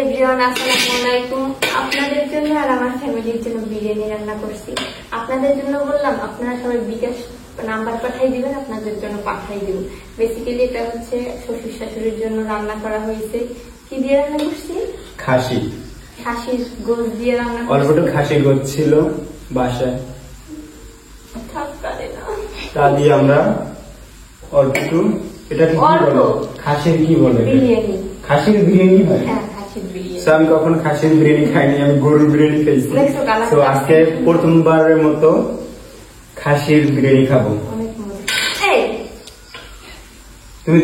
Everyone, আসসালামু আলাইকুম। আপনাদের জন্য আর আমার ফ্যামিলির জন্য বিরিয়ানি রান্না করছি। আপনাদের জন্য বললাম, আপনারা সবাই বিকাশ নাম্বার পাঠিয়ে দিবেন, আপনাদের জন্য পাঠিয়ে দিব। বেসিক্যালি এটা হচ্ছে শ্বশুর শাশুড়ির জন্য রান্না করা হয়েছে। কি দিয়ে রান্না করছি? খাসির গোশ দিয়ে রান্না করছি। অল্প খাসির গোশ ছিল বাসায়, তা দিয়ে আমরা অল্প একটু, এটা কি বলে, খাসির কি বলে, বিরিয়ানি। খাসির বিরিয়ানি হয়। হ্যাঁ, খাসির বিরিয়ানি। আমি কখনো খাসির বিরিয়ানি খাইনি, আমি গরুর বিরিয়ানি খাইছি। তো আজকে প্রথমবারের মতো খাসির বিরিয়ানি খাবো। তুমি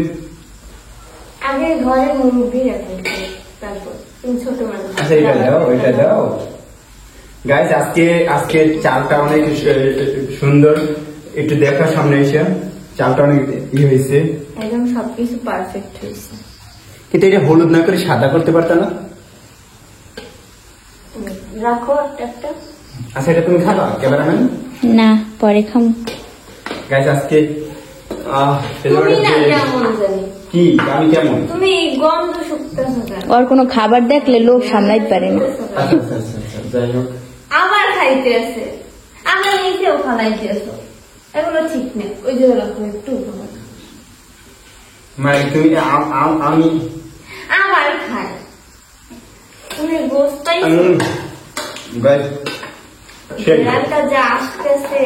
আগে ঘরে মুরগি রাখেন, তারপর তুমি ছোট মানুষ। আচ্ছা, এটা দাও গাইস। আজকে চালটা অনেক সুন্দর, একটু দেখা সামনে এসে। চালটা অনেক হয়েছে, একদম সবকিছু পারফেক্ট হয়েছে। কিন্তু এটা হলুদ না করে সাদা করতে পারত না? রাখো একটা। আচ্ছা, এটা তুমি খাবা ক্যামেরাম্যান? না, পরে খাম। গাইস আজকে কি আমি কেমন, তুমি গন্ধ শুকতেছো কেন? ওর কোনো খাবার দেখলে লোক সামলাইতে পারে না। আচ্ছা, যাই হোক, আবার খাইতে আছে, আমরা নিজেও ফালাইতে আছো, এগুলো ঠিক নেই। ওই যে রাখো একটু, মানে তুমি আমি আবার খাই, তুমি গোস্তাই গাইস রাতটা যা আসতেছে,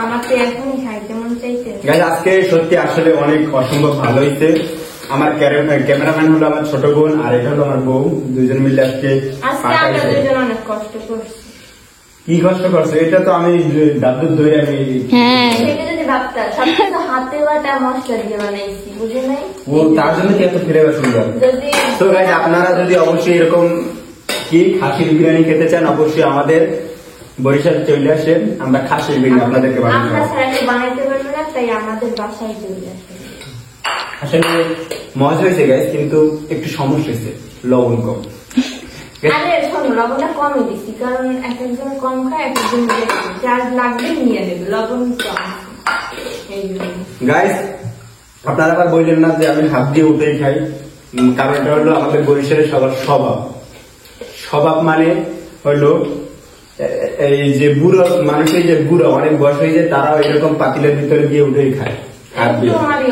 আমাকে এখনই খাইতে মন চাইছে। গাইস আজকে সত্যি আসলে অনেক অসম্ভব ভালো হয়েছে। আমার ক্যামেরাম্যান হলো আমার ছোট বোন, আর এটা হলো আমার বউ। দুজন মিলে আজকে আমরা দুজন অনেক কষ্ট করছি। কি কষ্ট করছে? এটা তো আমি দাদুর ধরে আমি সেটা যদি ভাবতা, সবকিছু হাতে বাটা মশলা দিয়ে বানাইছি, বুঝে নাই? ও তার জন্য কি এত ফিরে গেছে? তো গাইস আপনারা যদি অবশ্যই এরকম কি খাসির বিরিয়ানি খেতে চান, অবশ্যই আমাদের বরিশাল চলে আসেন, আমরা খাসির বিরিয়ানি আপনাদেরকে বানাইতে পারবো না, তাই আমাদের বাসায় চলে আসেন। আসলে মজা হয়েছে গাইস, কিন্তু একটু সমস্যা হয়েছে, লবণ কম। আরে শোনো, লবণটা কমই দিচ্ছি, কারণ এক একজন কম খায়, এক একজন যার লাগবে নিয়ে নেবে, লবণ কম। গাইস আপনারা আবার বললেন না যে আমি হাত দিয়ে উঠেই খাই, কারণ এটা হলো আমাদের বরিশালের সবার স্বভাব মানে হলো এই যে বুড়ো মানুষের, যে বুড়ো অনেক বয়স হয়ে যায়, তারাও এরকম পাতিলের ভিতরে দিয়ে উঠেই খায়।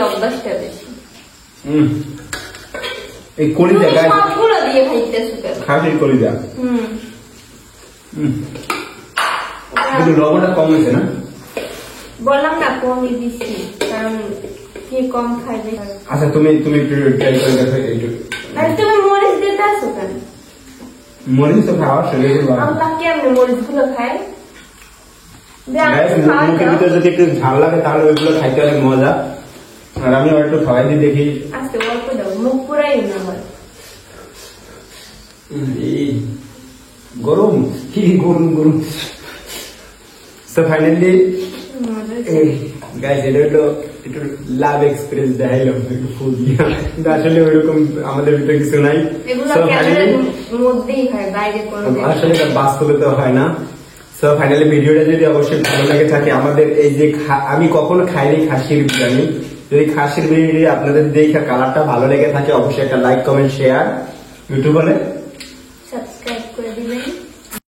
অভ্যাসটা বেশি। এই কলিজা গাইস, সবগুলো দিয়ে খাইতেছো কেন? খাসির কলিজা। কিন্তু লবণটা কম হয়েছে না? বললাম না কমই দিচ্ছি, কারণ কে কম খাইবে। আচ্ছা, তুমি একটু ট্রাই করে দেখো একটু। তুমি মরিচ দিতে আসো কেন? মরিচ তো খাওয়া শরীরে ভালো। আল্লাহ কেমনে মরিচ গুলো খায়? মুখের ভিতরে যদি একটু ঝাল লাগে তাহলে ওইগুলো খাইতে অনেক মজা। আর আমি একটু খাওয়াই দিয়ে দেখি। আজকে অল্প দাও, মুখ পুরাই না হয়। গরম কি গরম। তো ফাইনালি গাইস এটা হলো একটু লাভ এক্সপিরিয়েন্স দেখাইলাম, একটু ফুল দিয়া, কিন্তু আসলে ওইরকম আমাদের ভিতরে কিছু নাই। আসলে বাস্তবে তো হয় না। সো ফাইনালি ভিডিওটা যদি অবশ্যই ভালো লাগে থাকে, আমাদের এই যে আমি কখনো খাইনি খাসির বিরিয়ানি, যদি খাসির বিরিয়ানি আপনাদের দেখে কালারটা ভালো লেগে থাকে, অবশ্যই একটা লাইক কমেন্ট শেয়ার ইউটিউব বলে